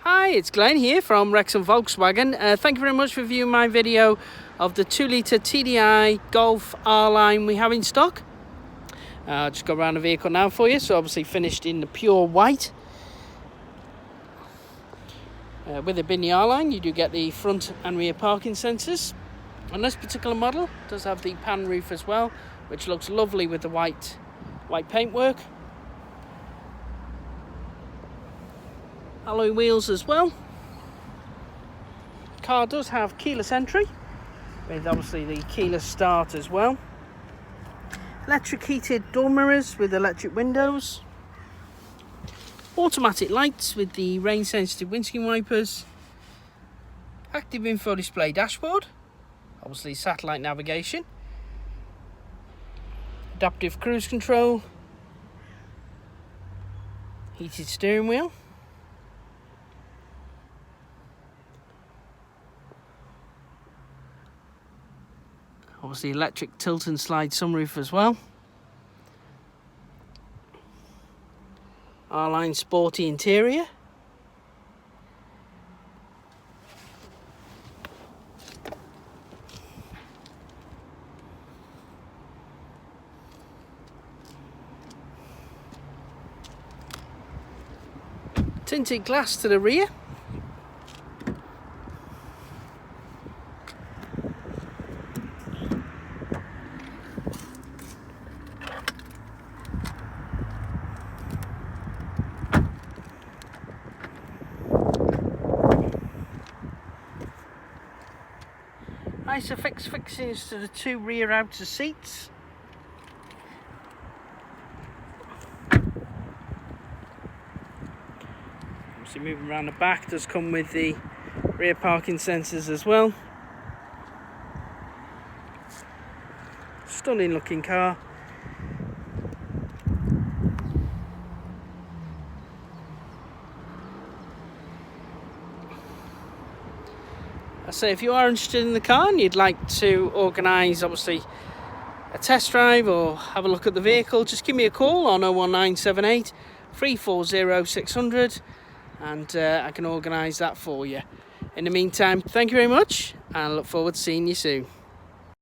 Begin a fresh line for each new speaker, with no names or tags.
Hi, it's Glenn here from Wrexham Volkswagen. Thank you very much for viewing my video of the 2-litre TDI Golf R-Line we have in stock. I'll just go around the vehicle now for you. So obviously finished in the pure white. With it being the R-Line, you do get the front and rear parking sensors. And this particular model does have the pan roof as well, which looks lovely with the white paintwork. Alloy wheels as well. The car does have keyless entry, with obviously the keyless start as well. Electric heated door mirrors with electric windows. Automatic lights with the rain sensitive windscreen wipers. Active info display dashboard. Obviously satellite navigation. Adaptive cruise control. Heated steering wheel. Obviously electric tilt and slide sunroof as well. R-Line sporty interior. Tinted glass to the rear. Isofix fixings to the two rear outer seats. Obviously moving around the back does come with the rear parking sensors as well. Stunning looking car. So if you are interested in the car and you'd like to organise obviously a test drive or have a look at the vehicle, just give me a call on 01978 340 600 and I can organise that for you. In the meantime, thank you very much and I look forward to seeing you soon.